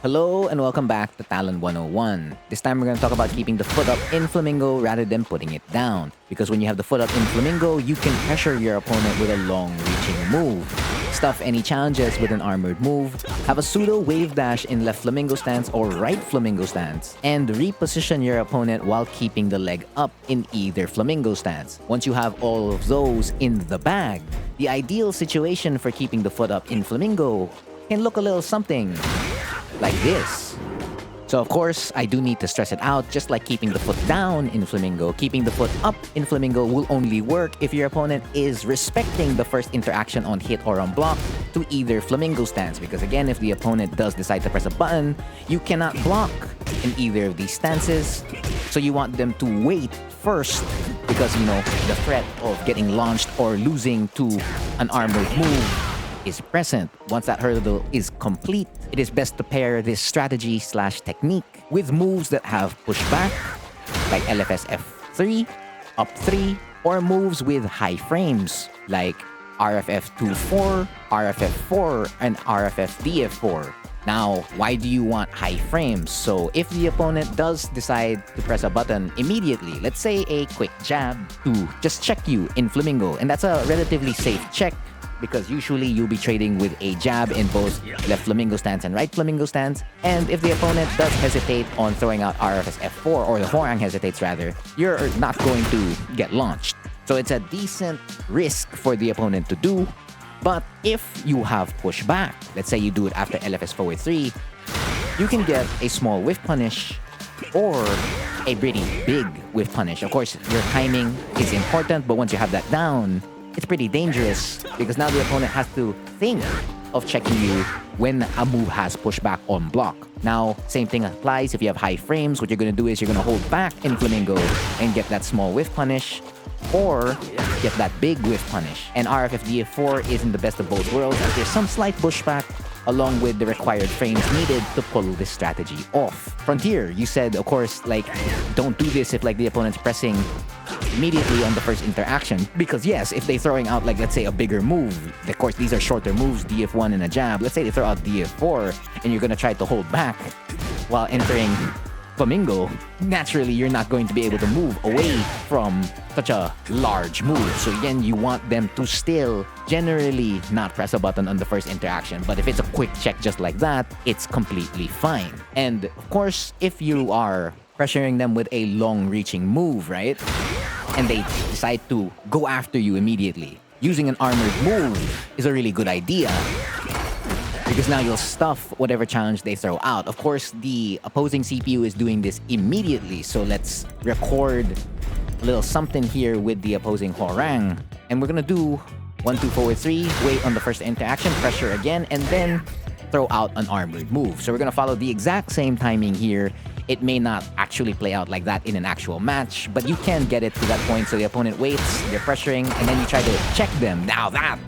Hello and welcome back to Talon 101. This time we're going to talk about keeping the foot up in Flamingo rather than putting it down. Because when you have the foot up in Flamingo, you can pressure your opponent with a long-reaching move, stuff any challenges with an armored move, have a pseudo wave dash in Left Flamingo Stance or Right Flamingo Stance, and reposition your opponent while keeping the leg up in either Flamingo Stance. Once you have all of those in the bag, the ideal situation for keeping the foot up in Flamingo can look a little something like this. So of course, I do need to stress it out, just like keeping the foot down in Flamingo, keeping the foot up in Flamingo will only work if your opponent is respecting the first interaction on hit or on block to either Flamingo Stance. Because again, if the opponent does decide to press a button, you cannot block in either of these stances. So you want them to wait first because, the threat of getting launched or losing to an armored move is present. Once that hurdle is complete, it is best to pair this strategy/technique with moves that have pushback, like LFS F3, up 3, or moves with high frames, like RFF 2-4, RFF 4, and RFF DF4. Now, why do you want high frames? So if the opponent does decide to press a button immediately, let's say a quick jab to just check you in Flamingo, and that's a relatively safe check, because usually you'll be trading with a jab in both Left Flamingo Stance and Right Flamingo Stance. And if the opponent does hesitate on throwing out RFS F4, or the Hwoarang hesitates rather, you're not going to get launched. So it's a decent risk for the opponent to do. But if you have pushback, let's say you do it after LFS forward 3, you can get a small whiff punish or a pretty big whiff punish. Of course, your timing is important, but once you have that down, it's pretty dangerous because now the opponent has to think of checking you when a move has pushback on block. Now, same thing applies if you have high frames. What you're going to do is you're going to hold back in Flamingo and get that small whiff punish or get that big whiff punish. And RFF DF4 isn't the best of both worlds as there's some slight pushback along with the required frames needed to pull this strategy off. Frontier, you said, of course, don't do this if the opponent's pressing immediately on the first interaction, because yes, if they're throwing out let's say a bigger move, of course these are shorter moves, DF1 and a jab, let's say they throw out DF4 and you're gonna try to hold back while entering Flamingo, naturally you're not going to be able to move away from such a large move. So again, you want them to still generally not press a button on the first interaction, but if it's a quick check just like that, it's completely fine. And of course, if you are pressuring them with a long-reaching move, right? And they decide to go after you immediately, using an armored move is a really good idea because now you'll stuff whatever challenge they throw out. Of course, the opposing CPU is doing this immediately, so let's record a little something here with the opposing Hwoarang. And we're gonna do 1-2 forward 3, wait on the first interaction, pressure again, and then throw out an armored move. So we're gonna follow the exact same timing here. It may not actually play out like that in an actual match, but you can get it to that point. So the opponent waits, they're pressuring, and then you try to check them. Now that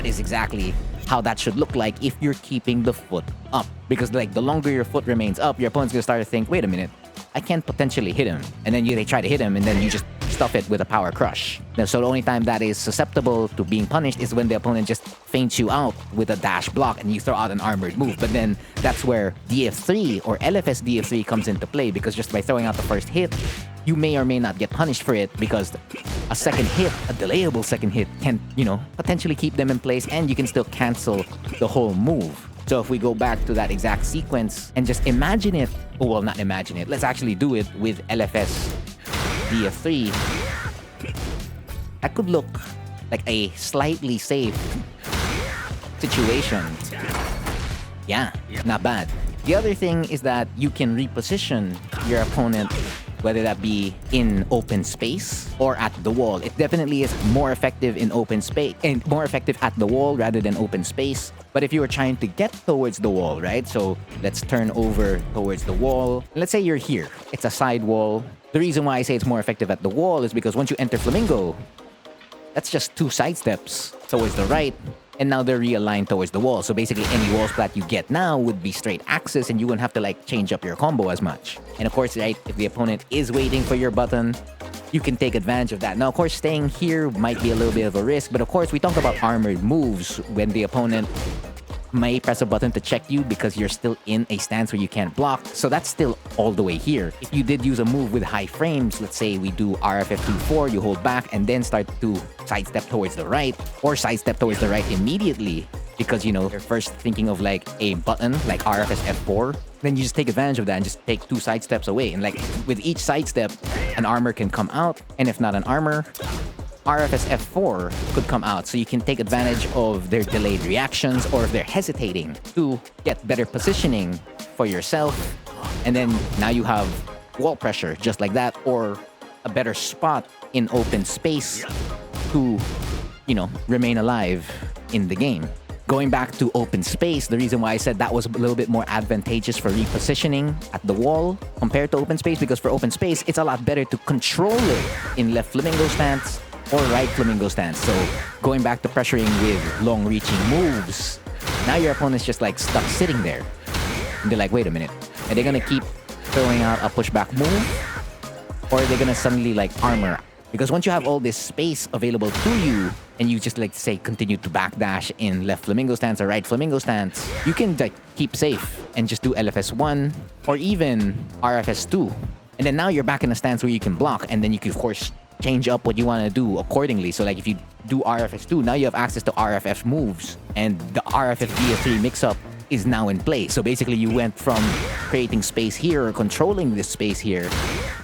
is exactly how that should look like if you're keeping the foot up. Because the longer your foot remains up, your opponent's gonna start to think, wait a minute, I can potentially hit him. And then they try to hit him, and then you just stuff it with a Powercrush. Now, so the only time that is susceptible to being punished is when the opponent just feints you out with a dash block and you throw out an armored move. But then that's where DF3 or LFS DF3 comes into play, because just by throwing out the first hit, you may or may not get punished for it because a second hit, a delayable second hit, can, potentially keep them in place and you can still cancel the whole move. So if we go back to that exact sequence and just imagine it, well, not imagine it, let's actually do it with LFS DF3. That could look like a slightly safe situation. Yeah, not bad. The other thing is that you can reposition your opponent, whether that be in open space or at the wall. It definitely is more effective in open space and more effective at the wall rather than open space. But if you are trying to get towards the wall, right? So let's turn over towards the wall. Let's say you're here. It's a side wall. The reason why I say it's more effective at the wall is because once you enter Flamingo, that's just 2 side steps towards the right, and now they're realigned towards the wall. So basically any wall splat you get now would be straight axis, and you wouldn't have to change up your combo as much. And of course, right, if the opponent is waiting for your button, you can take advantage of that. Now, of course, staying here might be a little bit of a risk, but of course, we talk about armored moves when the opponent may press a button to check you because you're still in a stance where you can't block. So that's still all the way here. If you did use a move with high frames, let's say we do RFF24, you hold back and then start to sidestep towards the right or sidestep towards the right immediately because, you know, you're first thinking of like a button like RFS F4, then you just take advantage of that and just take 2 side steps away. And like with each sidestep, an armor can come out. And if not an armor, RFS F4 could come out, so you can take advantage of their delayed reactions or if they're hesitating to get better positioning for yourself. And then now you have wall pressure just like that, or a better spot in open space to, you know, remain alive in the game. Going back to open space, the reason why I said that was a little bit more advantageous for repositioning at the wall compared to open space, because for open space, it's a lot better to control it in Left Flamingo Stance or Right Flamingo Stance. So going back to pressuring with long-reaching moves, now your opponent's just like stuck sitting there. And they're like, wait a minute, are they gonna keep throwing out a pushback move? Or are they gonna suddenly like armor? Because once you have all this space available to you, and you just like say continue to backdash in Left Flamingo Stance or Right Flamingo Stance, you can like keep safe and just do LFS1 or even RFS2. And then now you're back in a stance where you can block, and then you can of course change up what you want to do accordingly. So like if you do RFS2, now you have access to RFF moves, and the RFF DF3 mix-up is now in place. So basically you went from creating space here or controlling this space here,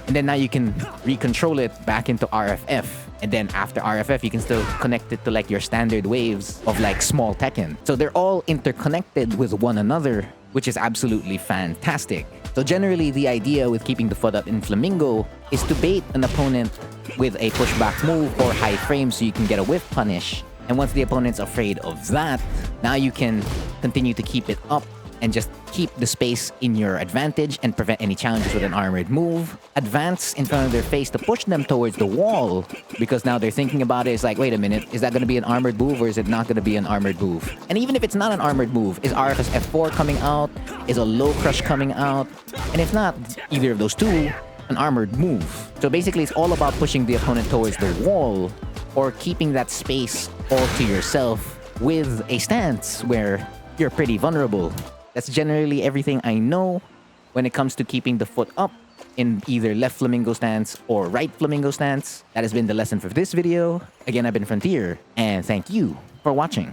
and then now you can recontrol it back into RFF. And then after RFF, you can still connect it to like your standard waves of like small Tekken. So they're all interconnected with one another, which is absolutely fantastic. So generally, the idea with keeping the foot up in Flamingo is to bait an opponent with a pushback move or high frame so you can get a whiff punish. And once the opponent's afraid of that, now you can continue to keep it up and just keep the space in your advantage and prevent any challenges with an armored move. Advance in front of their face to push them towards the wall, because now they're thinking about it. It's like, wait a minute, is that going to be an armored move or is it not going to be an armored move? And even if it's not an armored move, is RFS F4 coming out? Is a low crush coming out? And if not either of those two, an armored move. So basically, it's all about pushing the opponent towards the wall or keeping that space all to yourself with a stance where you're pretty vulnerable. That's generally everything I know when it comes to keeping the foot up in either Left Flamingo Stance or Right Flamingo Stance. That has been the lesson for this video. Again, I've been Frontier, and thank you for watching.